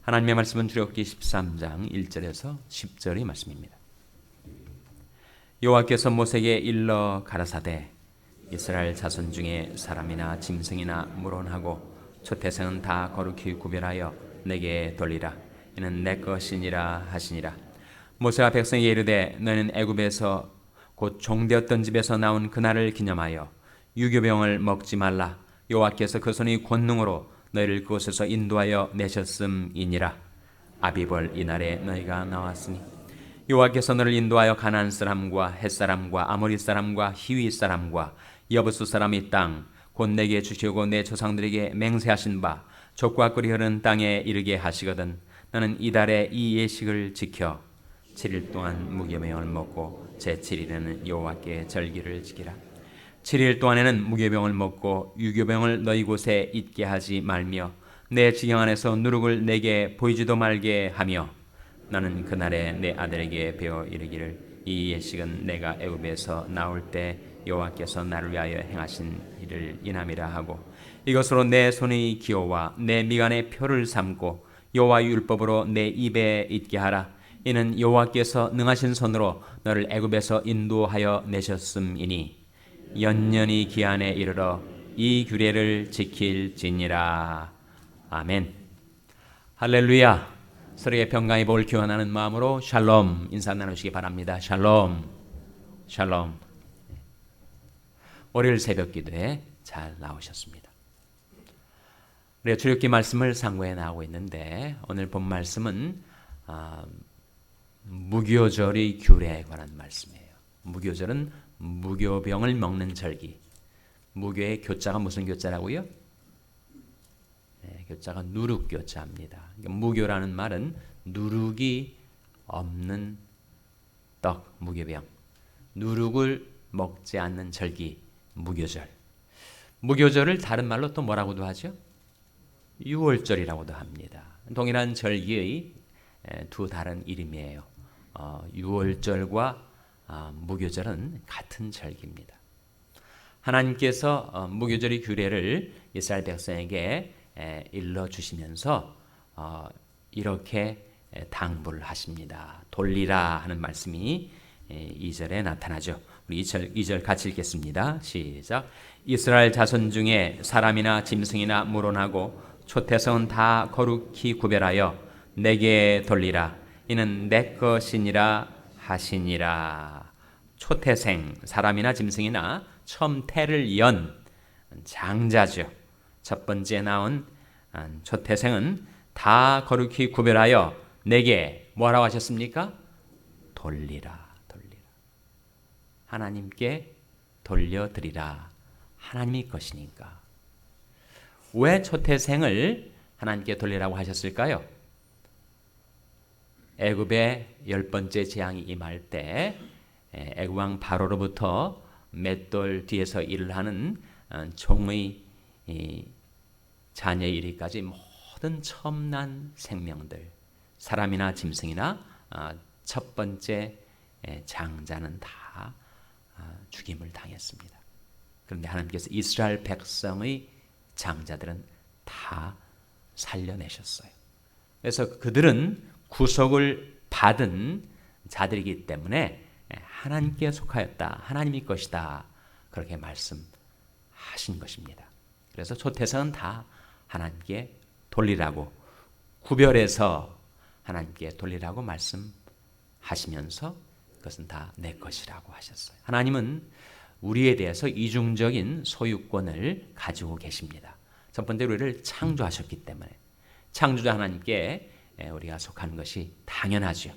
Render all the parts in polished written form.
하나님의 말씀은 출애굽기 13장 1절에서 10절의 말씀입니다. 여호와께서 모세에게 일러 가라사대 이스라엘 자손 중에 사람이나 짐승이나 물론하고 초태생은 다 거룩히 구별하여 내게 돌리라. 이는 내 것이니라 하시니라. 모세가 백성에게 이르되 너희는 애굽에서 곧 종되었던 집에서 나온 그날을 기념하여 유교병을 먹지 말라. 여호와께서 그 손의 권능으로 너희를 그곳에서 인도하여 내셨음이니라. 아비벌 이날에 너희가 나왔으니 여호와께서 너를 인도하여 가나안 사람과 헷 사람과 아모리 사람과 히위 사람과 여부수 사람의 땅 곧 내게 주시고 내 조상들에게 맹세하신 바 족과 꿀이 흐르는 땅에 이르게 하시거든. 너는 이달에 이 예식을 지켜 7일 동안 무교병을 먹고 제7일에는 여호와께 절기를 지키라. 7일 동안에는 무교병을 먹고 유교병을 너희 곳에 있게 하지 말며 내 지경 안에서 누룩을 내게 보이지도 말게 하며 나는 그날에 내 아들에게 배워 이르기를 이 예식은 내가 애굽에서 나올 때 여호와께서 나를 위하여 행하신 일을 인함이라 하고 이것으로 내 손의 기호와 내 미간의 표를 삼고 여호와의 율법으로 내 입에 있게 하라. 이는 여호와께서 능하신 손으로 너를 애굽에서 인도하여 내셨음이니 연년이 기한에 이르러 이 규례를 지킬지니라. 아멘. 할렐루야. 서로의 평강의 복을 기원하는 마음으로 샬롬 인사 나누시기 바랍니다. 샬롬. 샬롬. 월요일 새벽 기도에 잘 나오셨습니다. 우리가 출애굽기 말씀을 상고해 나오고 있는데 오늘 본 말씀은 무교절의 규례에 관한 말씀이에요. 무교절은 무교병을 먹는 절기. 무교의 교자가 무슨 교자라고요? 네, 교자가 누룩교자입니다. 무교라는 말은 누룩이 없는 떡, 무교병. 누룩을 먹지 않는 절기, 무교절. 무교절을 다른 말로 또 뭐라고도 하죠? 유월절이라고도 합니다. 동일한 절기의 두 다른 이름이에요. 유월절과 무교절은 같은 절기입니다. 하나님께서 무교절의 규례를 이스라엘 백성에게 일러주시면서 이렇게 당부를 하십니다. 돌리라 하는 말씀이 2절에 나타나죠. 우리 2절 같이 읽겠습니다. 시작. 이스라엘 자손 중에 사람이나 짐승이나 물론하고 초태성은 다 거룩히 구별하여 내게 돌리라. 이는 내 것이니라 하시니라. 초태생, 사람이나 짐승이나 처음 태를 연 장자죠. 첫 번째 나온 초태생은 다 거룩히 구별하여 내게 뭐라고 하셨습니까? 돌리라. 하나님께 돌려드리라. 하나님의 것이니까. 왜 초태생을 하나님께 돌리라고 하셨을까요? 애굽의 10번째 재앙이 임할 때 애굽 왕 바로로부터 맷돌 뒤에서 일을 하는 종의 자녀에 이르기까지 모든 처음 난 생명들, 사람이나 짐승이나 첫 번째 장자는 다 죽임을 당했습니다. 그런데 하나님께서 이스라엘 백성의 장자들은 다 살려내셨어요. 그래서 그들은 구속을 받은 자들이기 때문에 하나님께 속하였다. 하나님의 것이다. 그렇게 말씀하신 것입니다. 그래서 초태생은 다 하나님께 돌리라고 구별해서 하나님께 돌리라고 말씀하시면서 그것은 다 내 것이라고 하셨어요. 하나님은 우리에 대해서 이중적인 소유권을 가지고 계십니다. 첫 번째로 우리를 창조하셨기 때문에 창조자 하나님께 우리가 속한 것이 당연하죠.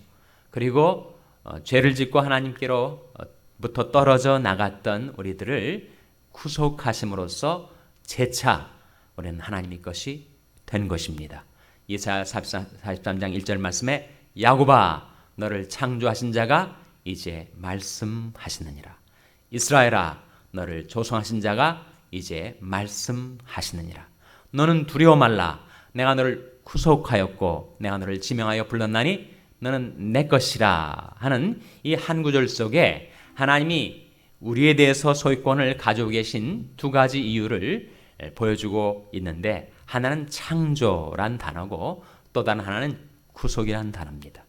그리고 죄를 짓고 하나님께로부터 떨어져 나갔던 우리들을 구속하심으로써 재차 우리는 하나님의 것이 된 것입니다. 이사야 43장 1절 말씀에 야곱아 너를 창조하신 자가 이제 말씀하시느니라. 이스라엘아 너를 조성하신 자가 이제 말씀하시느니라. 너는 두려워 말라. 내가 너를 구속하였고 내가 너를 지명하여 불렀나니 너는 내 것이라 하는 이 한 구절 속에 하나님이 우리에 대해서 소유권을 가지고 계신 두 가지 이유를 보여주고 있는데 하나는 창조란 단어고 또 다른 하나는 구속이란 단어입니다.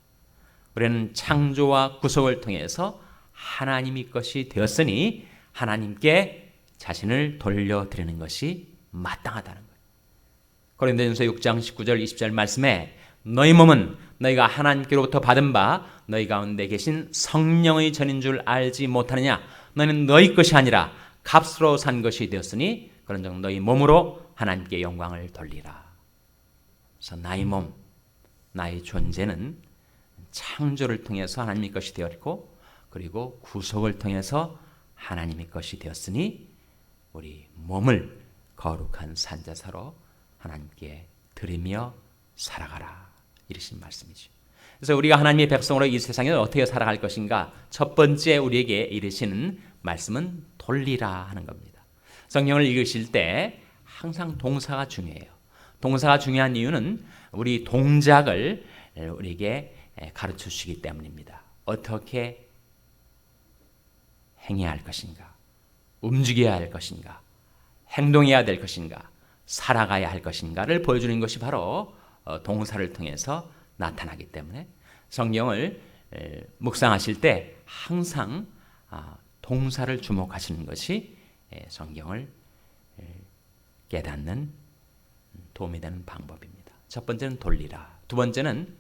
우리는 창조와 구속을 통해서 하나님의 것이 되었으니 하나님께 자신을 돌려드리는 것이 마땅하다는 거예요. 고린도전서 6장 19절 20절 말씀에 너희 몸은 너희가 하나님께로부터 받은 바 너희 가운데 계신 성령의 전인 줄 알지 못하느냐. 너희는 너희 것이 아니라 값으로 산 것이 되었으니 그런즉 너희 몸으로 하나님께 영광을 돌리라. 그래서 나의 몸, 나의 존재는 창조를 통해서 하나님의 것이 되었고 그리고 구속을 통해서 하나님의 것이 되었으니 우리 몸을 거룩한 산제사로 하나님께 드리며 살아가라. 이러신 말씀이죠. 그래서 우리가 하나님의 백성으로 이 세상에 어떻게 살아갈 것인가? 첫 번째 우리에게 이르시는 말씀은 돌리라 하는 겁니다. 성경을 읽으실 때 항상 동사가 중요해요. 동사가 중요한 이유는 우리 동작을 우리에게 가르쳐 주시기 때문입니다. 어떻게 행해야 할 것인가? 움직여야 할 것인가? 행동해야 될 것인가? 살아가야 할 것인가를 보여주는 것이 바로 동사를 통해서 나타나기 때문에 성경을 묵상하실 때 항상 동사를 주목하시는 것이 성경을 깨닫는 도움이 되는 방법입니다. 첫 번째는 돌리라. 두 번째는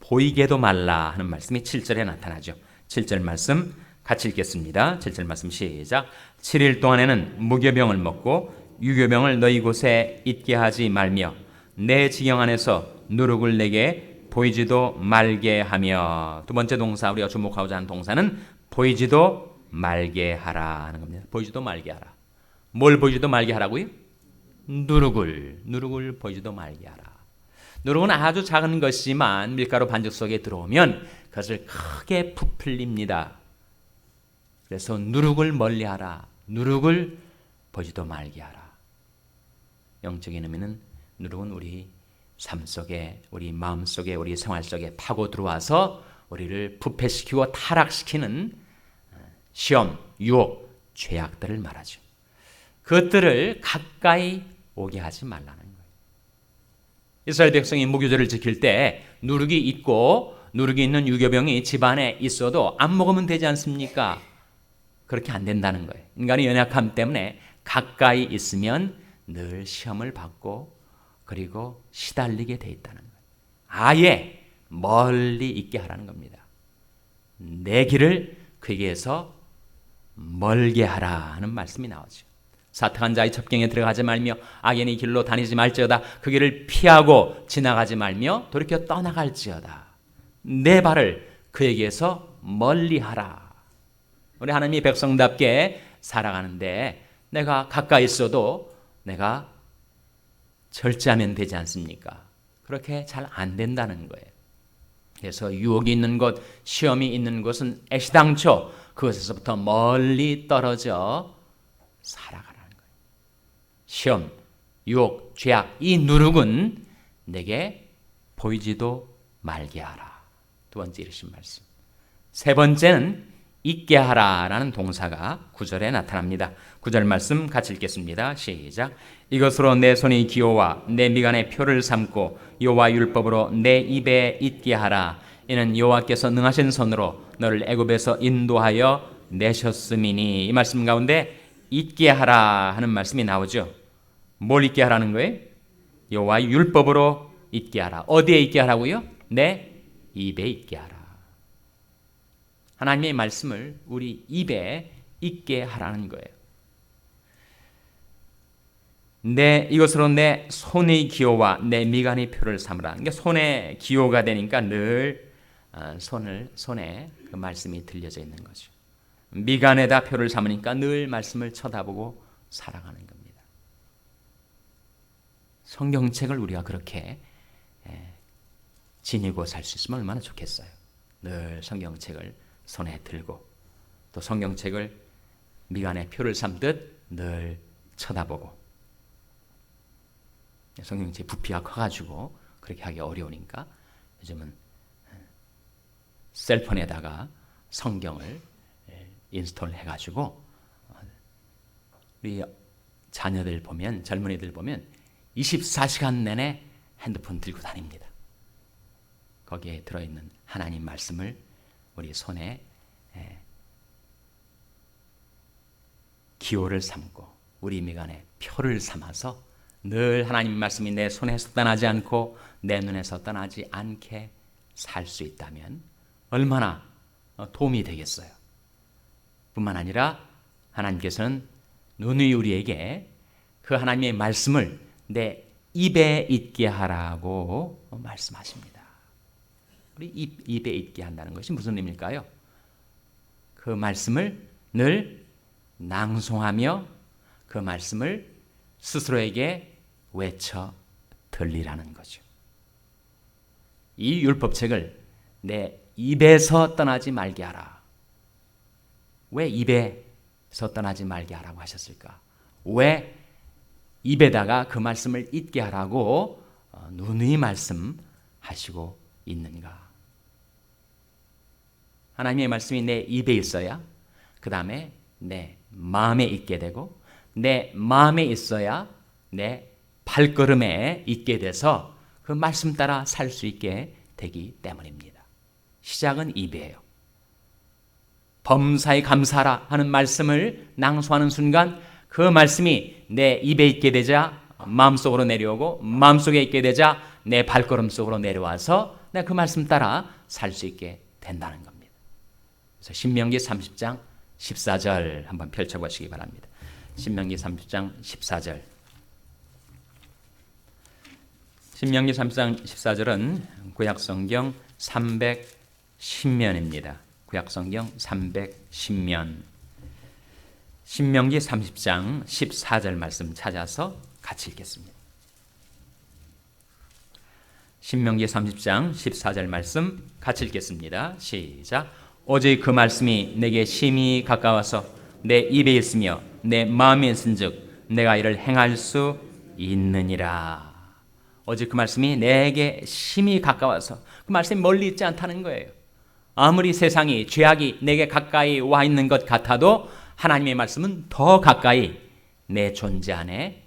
보이게도 말라 하는 말씀이 7절에 나타나죠. 7절 말씀 같이 읽겠습니다. 7절 말씀 시작. 7일 동안에는 무교병을 먹고 유교병을 너희 곳에 있게 하지 말며 내 지경 안에서 누룩을 내게 보이지도 말게 하며. 두 번째 동사 우리가 주목하고자 하는 동사는 보이지도 말게 하라 하는 겁니다. 보이지도 말게 하라. 뭘 보이지도 말게 하라고요? 누룩을 보이지도 말게 하라. 누룩은 아주 작은 것이지만 밀가루 반죽 속에 들어오면 그것을 크게 부풀립니다. 그래서 누룩을 멀리하라. 누룩을 보지도 말게 하라. 영적인 의미는 누룩은 우리 삶 속에, 우리 마음 속에, 우리 생활 속에 파고 들어와서 우리를 부패시키고 타락시키는 시험, 유혹, 죄악들을 말하죠. 그것들을 가까이 오게 하지 말라는 거예요. 이스라엘 백성이 무교절을 지킬 때 누룩이 있고 누룩이 있는 유교병이 집안에 있어도 안 먹으면 되지 않습니까? 그렇게 안 된다는 거예요. 인간의 연약함 때문에 가까이 있으면 늘 시험을 받고 그리고 시달리게 돼 있다는 거예요. 아예 멀리 있게 하라는 겁니다. 내 길을 그에게서 멀게 하라 하는 말씀이 나오죠. 사악한 자의 첩경에 들어가지 말며 악인의 길로 다니지 말지어다. 그 길을 피하고 지나가지 말며 돌이켜 떠나갈지어다. 내 발을 그에게서 멀리하라. 우리 하나님의 백성답게 살아가는데 내가 가까이 있어도 내가 절제하면 되지 않습니까? 그렇게 잘 안 된다는 거예요. 그래서 유혹이 있는 곳, 시험이 있는 곳은 애시당초 그것에서부터 멀리 떨어져 살아가라는 거예요. 시험, 유혹, 죄악, 이 누룩은 내게 보이지도 말게 하라. 두 번째 이르신 말씀. 세 번째는 있게 하라라는 동사가 9절에 나타납니다. 9절 말씀 같이 읽겠습니다. 시작. 이것으로 내 손이 기호와 내 미간에 표를 삼고 여호와 율법으로 내 입에 있게 하라. 이는 여호와께서 능하신 손으로 너를 애굽에서 인도하여 내셨음이니. 이 말씀 가운데 있게 하라 하는 말씀이 나오죠. 뭘 있게 하라는 거예요? 여호와 율법으로 있게 하라. 어디에 있게 하라고요? 내 입에 있게 하라. 하나님의 말씀을 우리 입에 있게 하라는 거예요. 이것으로 내 손의 기호와 내 미간의 표를 삼으라. 그러니까 손에 기호가 되니까 늘 손에 그 말씀이 들려져 있는 거죠. 미간에다 표를 삼으니까 늘 말씀을 쳐다보고 살아가는 겁니다. 성경책을 우리가 그렇게 지니고 살 수 있으면 얼마나 좋겠어요. 늘 성경책을 손에 들고 또 성경책을 미간에 표를 삼듯 늘 쳐다보고. 성경책 부피가 커가지고 그렇게 하기 어려우니까 요즘은 셀폰에다가 성경을 인스톨 해가지고 우리 자녀들 보면, 젊은이들 보면 24시간 내내 핸드폰 들고 다닙니다. 거기에 들어있는 하나님 말씀을 우리 손에 기호를 삼고 우리 미간에 표를 삼아서 늘 하나님 말씀이 내 손에서 떠나지 않고 내 눈에서 떠나지 않게 살 수 있다면 얼마나 도움이 되겠어요. 뿐만 아니라 하나님께서는 누누이 우리에게 그 하나님의 말씀을 내 입에 있게 하라고 말씀하십니다. 우리 입에 있게 한다는 것이 무슨 의미일까요? 그 말씀을 늘 낭송하며 그 말씀을 스스로에게 외쳐 들리라는 거죠. 이 율법책을 내 입에서 떠나지 말게 하라. 왜 입에서 떠나지 말게 하라고 하셨을까? 왜 입에다가 그 말씀을 잊게 하라고 누누이 말씀하시고 있는가? 하나님의 말씀이 내 입에 있어야 그 다음에 내 마음에 있게 되고 내 마음에 있어야 내 발걸음에 있게 돼서 그 말씀 따라 살 수 있게 되기 때문입니다. 시작은 입이에요. 범사에 감사하라 하는 말씀을 낭송하는 순간 그 말씀이 내 입에 있게 되자 마음속으로 내려오고 마음속에 있게 되자 내 발걸음 속으로 내려와서 내가 그 말씀 따라 살 수 있게 된다는 겁니다. 그래서 신명기 30장 14절 한번 펼쳐보시기 바랍니다. 신명기 30장 14절. 신명기 30장 14절은 구약성경 310면입니다. 구약성경 310면. 신명기 30장 14절 말씀 찾아서 같이 읽겠습니다. 신명기 30장 14절 말씀 같이 읽겠습니다. 시작. 오직 그 말씀이 내게 심히 가까워서 내 입에 있으며 내 마음에 있은즉 내가 이를 행할 수 있느니라. 오직 그 말씀이 내게 심히 가까워서 그 말씀이 멀리 있지 않다는 거예요. 아무리 세상이 죄악이 내게 가까이 와 있는 것 같아도 하나님의 말씀은 더 가까이 내 존재 안에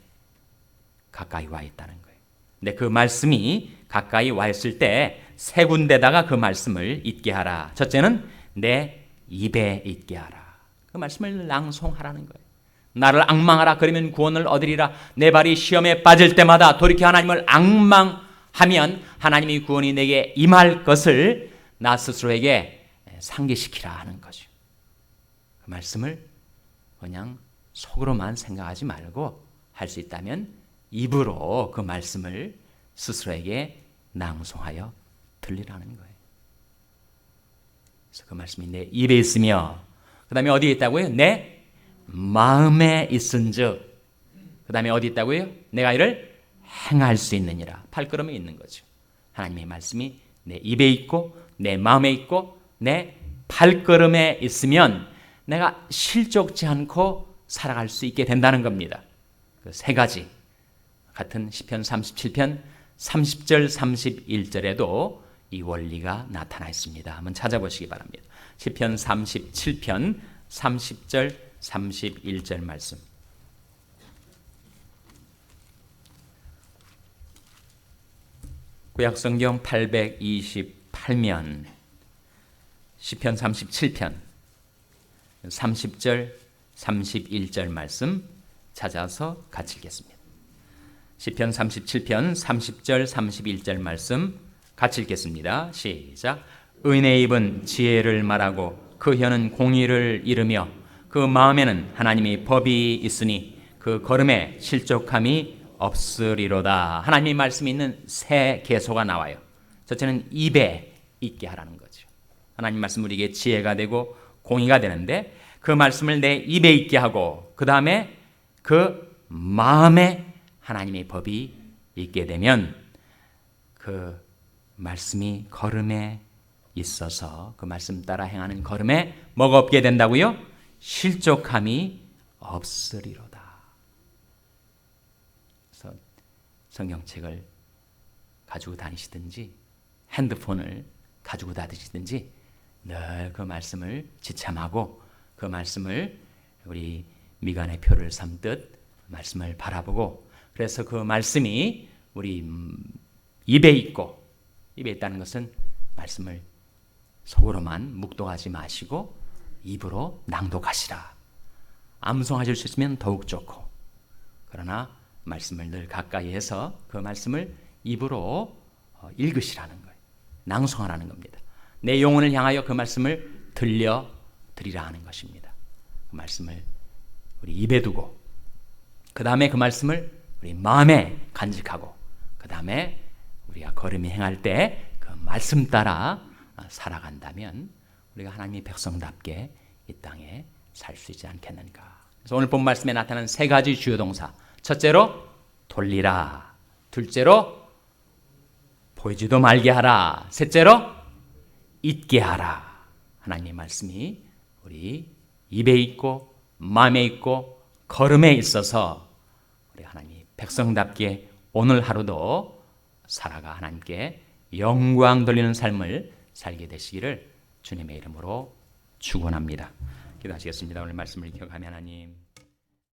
가까이 와 있다는 거예요. 근데 그 말씀이 가까이 와 있을 때 세 군데다가 그 말씀을 있게 하라. 첫째는 내 입에 있게 하라. 그 말씀을 낭송하라는 거예요. 나를 앙망하라 그러면 구원을 얻으리라. 내 발이 시험에 빠질 때마다 돌이켜 하나님을 앙망하면 하나님의 구원이 내게 임할 것을 나 스스로에게 상기시키라 하는 거죠. 그 말씀을 그냥 속으로만 생각하지 말고 할 수 있다면 입으로 그 말씀을 스스로에게 낭송하여 들리라는 거예요. 그래서 그 말씀이 내 입에 있으며 그 다음에 어디에 있다고요? 내 마음에 있은즉 그 다음에 어디 있다고요? 내가 이를 행할 수 있느니라. 발걸음에 있는 거죠. 하나님의 말씀이 내 입에 있고 내 마음에 있고 내 발걸음에 있으면 내가 실족지 않고 살아갈 수 있게 된다는 겁니다. 그 세 가지 같은 시편 37편 30절 31절에도 이 원리가 나타나 있습니다. 한번 찾아보시기 바랍니다. 시편 37편 30절 31절 말씀. 구약성경 828면 시편 37편 30절 31절 말씀 찾아서 같이 읽겠습니다. 시편 37편 30절 31절 말씀 같이 읽겠습니다. 시작. 의인의 입은 지혜를 말하고 그 혀는 공의를 이르며 그 마음에는 하나님의 법이 있으니 그 걸음에 실족함이 없으리로다. 하나님의 말씀이 있는 세 개소가 나와요. 첫째는 입에 있게 하라는 거죠. 하나님 말씀 우리에게 지혜가 되고 공의가 되는데 그 말씀을 내 입에 있게 하고 그 다음에 그 마음에 하나님의 법이 있게 되면 그 말씀이 걸음에 있어서 그 말씀 따라 행하는 걸음에 뭐가 없게 된다고요? 실족함이 없으리로다. 그래서 성경책을 가지고 다니시든지 핸드폰을 가지고 다니시든지 늘 그 말씀을 지참하고 그 말씀을 우리 미간의 표를 삼듯 말씀을 바라보고 그래서 그 말씀이 우리 입에 있고, 입에 있다는 것은 말씀을 속으로만 묵독하지 마시고 입으로 낭독하시라. 암송하실 수 있으면 더욱 좋고, 그러나 말씀을 늘 가까이 해서 그 말씀을 입으로 읽으시라는 거예요. 낭송하라는 겁니다. 내 영혼을 향하여 그 말씀을 들려드리라 하는 것입니다. 그 말씀을 우리 입에 두고, 그 다음에 그 말씀을 우리 마음에 간직하고, 그 다음에 우리가 걸음이 행할 때 그 말씀 따라 살아간다면 우리가 하나님의 백성답게 이 땅에 살 수 있지 않겠는가. 그래서 오늘 본 말씀에 나타나는 세 가지 주요 동사. 첫째로 돌리라. 둘째로 보이지도 말게 하라. 셋째로 잊게 하라. 하나님의 말씀이 우리 입에 있고 마음에 있고 걸음에 있어서 우리 하나님 백성답게 오늘 하루도 살아가 하나님께 영광 돌리는 삶을 살게 되시기를 주님의 이름으로 축원합니다. 기도하시겠습니다. 오늘 말씀을 기억하며 하나님